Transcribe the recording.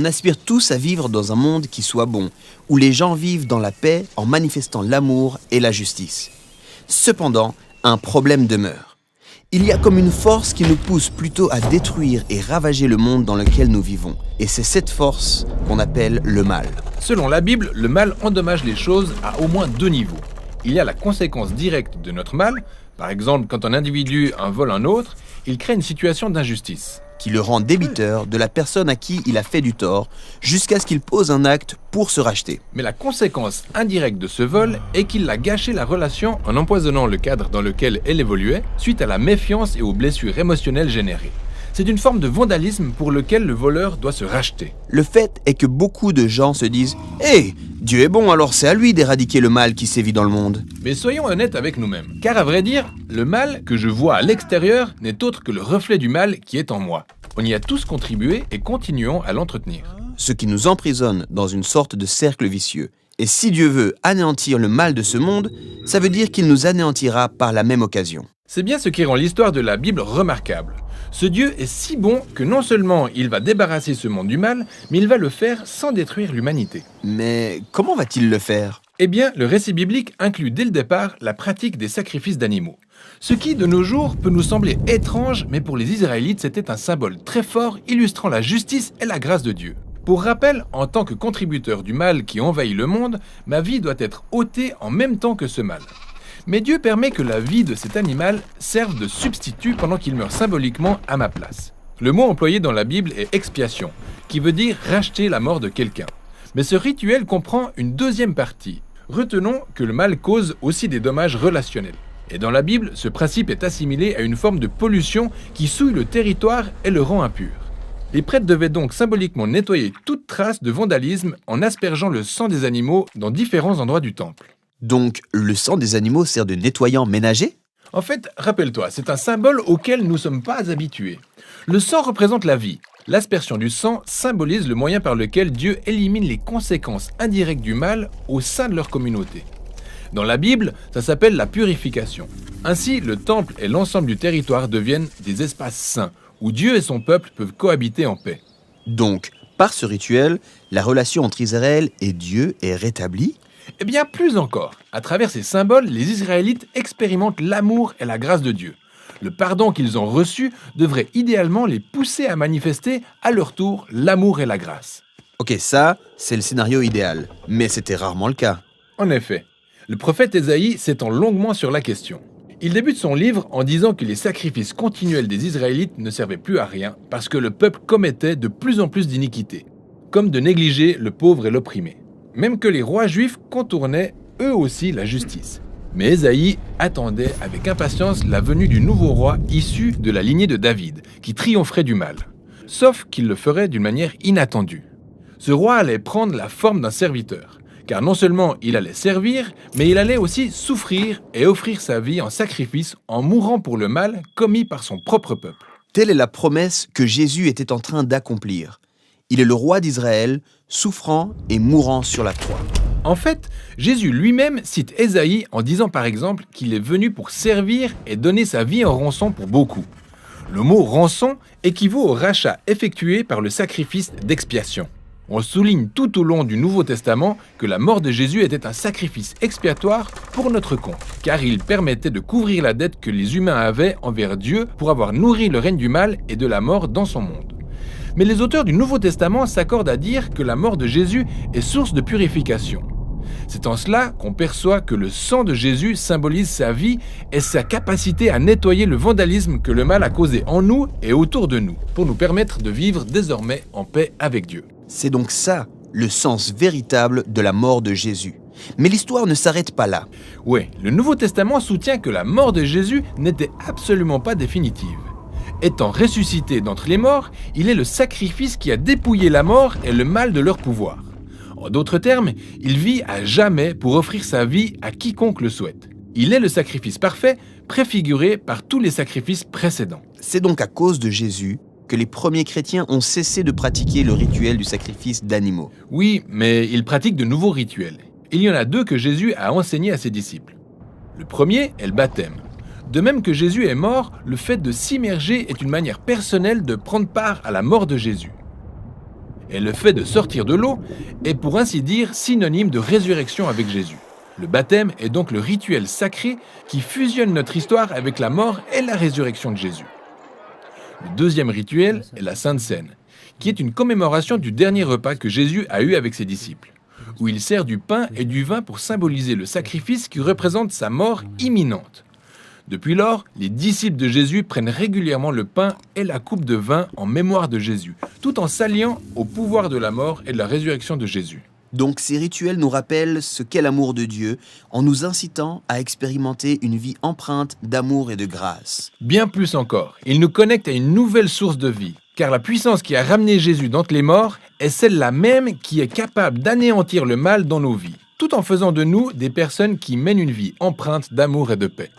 On aspire tous à vivre dans un monde qui soit bon, où les gens vivent dans la paix en manifestant l'amour et la justice. Cependant, un problème demeure. Il y a comme une force qui nous pousse plutôt à détruire et ravager le monde dans lequel nous vivons. Et c'est cette force qu'on appelle le mal. Selon la Bible, le mal endommage les choses à au moins 2 niveaux. Il y a la conséquence directe de notre mal. Par exemple, quand un individu vole un autre, il crée une situation d'injustice. Qui le rend débiteur de la personne à qui il a fait du tort, jusqu'à ce qu'il pose un acte pour se racheter. Mais la conséquence indirecte de ce vol est qu'il a gâché la relation en empoisonnant le cadre dans lequel elle évoluait, suite à la méfiance et aux blessures émotionnelles générées. C'est une forme de vandalisme pour lequel le voleur doit se racheter. Le fait est que beaucoup de gens se disent « Hé, Dieu est bon, alors c'est à lui d'éradiquer le mal qui sévit dans le monde. » Mais soyons honnêtes avec nous-mêmes. Car à vrai dire, le mal que je vois à l'extérieur n'est autre que le reflet du mal qui est en moi. On y a tous contribué et continuons à l'entretenir. Ce qui nous emprisonne dans une sorte de cercle vicieux. Et si Dieu veut anéantir le mal de ce monde, ça veut dire qu'il nous anéantira par la même occasion. C'est bien ce qui rend l'histoire de la Bible remarquable. Ce Dieu est si bon que non seulement il va débarrasser ce monde du mal, mais il va le faire sans détruire l'humanité. Mais comment va-t-il le faire ? Eh bien, le récit biblique inclut dès le départ la pratique des sacrifices d'animaux. Ce qui, de nos jours, peut nous sembler étrange, mais pour les Israélites, c'était un symbole très fort illustrant la justice et la grâce de Dieu. Pour rappel, en tant que contributeur du mal qui envahit le monde, ma vie doit être ôtée en même temps que ce mal. Mais Dieu permet que la vie de cet animal serve de substitut pendant qu'il meurt symboliquement à ma place. Le mot employé dans la Bible est expiation, qui veut dire racheter la mort de quelqu'un. Mais ce rituel comprend une deuxième partie. Retenons que le mal cause aussi des dommages relationnels. Et dans la Bible, ce principe est assimilé à une forme de pollution qui souille le territoire et le rend impur. Les prêtres devaient donc symboliquement nettoyer toute trace de vandalisme en aspergeant le sang des animaux dans différents endroits du temple. Donc, le sang des animaux sert de nettoyant ménager ? En fait, rappelle-toi, c'est un symbole auquel nous ne sommes pas habitués. Le sang représente la vie. L'aspersion du sang symbolise le moyen par lequel Dieu élimine les conséquences indirectes du mal au sein de leur communauté. Dans la Bible, ça s'appelle la purification. Ainsi, le temple et l'ensemble du territoire deviennent des espaces saints, où Dieu et son peuple peuvent cohabiter en paix. Donc, par ce rituel, la relation entre Israël et Dieu est rétablie ? Eh bien, plus encore. À travers ces symboles, les Israélites expérimentent l'amour et la grâce de Dieu. Le pardon qu'ils ont reçu devrait idéalement les pousser à manifester, à leur tour, l'amour et la grâce. Ok, ça, c'est le scénario idéal. Mais c'était rarement le cas. En effet, le prophète Ésaïe s'étend longuement sur la question. Il débute son livre en disant que les sacrifices continuels des Israélites ne servaient plus à rien parce que le peuple commettait de plus en plus d'iniquités, comme de négliger le pauvre et l'opprimé. Même que les rois juifs contournaient eux aussi la justice. Mais Ésaïe attendait avec impatience la venue du nouveau roi issu de la lignée de David, qui triompherait du mal. Sauf qu'il le ferait d'une manière inattendue. Ce roi allait prendre la forme d'un serviteur, car non seulement il allait servir, mais il allait aussi souffrir et offrir sa vie en sacrifice en mourant pour le mal commis par son propre peuple. Telle est la promesse que Jésus était en train d'accomplir. Il est le roi d'Israël, souffrant et mourant sur la croix. En fait, Jésus lui-même cite Ésaïe en disant par exemple qu'il est venu pour servir et donner sa vie en rançon pour beaucoup. Le mot « rançon » équivaut au rachat effectué par le sacrifice d'expiation. On souligne tout au long du Nouveau Testament que la mort de Jésus était un sacrifice expiatoire pour notre compte, car il permettait de couvrir la dette que les humains avaient envers Dieu pour avoir nourri le règne du mal et de la mort dans son monde. Mais les auteurs du Nouveau Testament s'accordent à dire que la mort de Jésus est source de purification. C'est en cela qu'on perçoit que le sang de Jésus symbolise sa vie et sa capacité à nettoyer le vandalisme que le mal a causé en nous et autour de nous, pour nous permettre de vivre désormais en paix avec Dieu. C'est donc ça, le sens véritable de la mort de Jésus. Mais l'histoire ne s'arrête pas là. Oui, le Nouveau Testament soutient que la mort de Jésus n'était absolument pas définitive. Étant ressuscité d'entre les morts, il est le sacrifice qui a dépouillé la mort et le mal de leur pouvoir. En d'autres termes, il vit à jamais pour offrir sa vie à quiconque le souhaite. Il est le sacrifice parfait, préfiguré par tous les sacrifices précédents. C'est donc à cause de Jésus que les premiers chrétiens ont cessé de pratiquer le rituel du sacrifice d'animaux. Oui, mais ils pratiquent de nouveaux rituels. Il y en a 2 que Jésus a enseignés à ses disciples. Le premier est le baptême. De même que Jésus est mort, le fait de s'immerger est une manière personnelle de prendre part à la mort de Jésus. Et le fait de sortir de l'eau est pour ainsi dire synonyme de résurrection avec Jésus. Le baptême est donc le rituel sacré qui fusionne notre histoire avec la mort et la résurrection de Jésus. Le deuxième rituel est la Sainte Seine, qui est une commémoration du dernier repas que Jésus a eu avec ses disciples, où il sert du pain et du vin pour symboliser le sacrifice qui représente sa mort imminente. Depuis lors, les disciples de Jésus prennent régulièrement le pain et la coupe de vin en mémoire de Jésus, tout en s'alliant au pouvoir de la mort et de la résurrection de Jésus. Donc ces rituels nous rappellent ce qu'est l'amour de Dieu en nous incitant à expérimenter une vie empreinte d'amour et de grâce. Bien plus encore, ils nous connectent à une nouvelle source de vie, car la puissance qui a ramené Jésus d'entre les morts est celle-là même qui est capable d'anéantir le mal dans nos vies, tout en faisant de nous des personnes qui mènent une vie empreinte d'amour et de paix.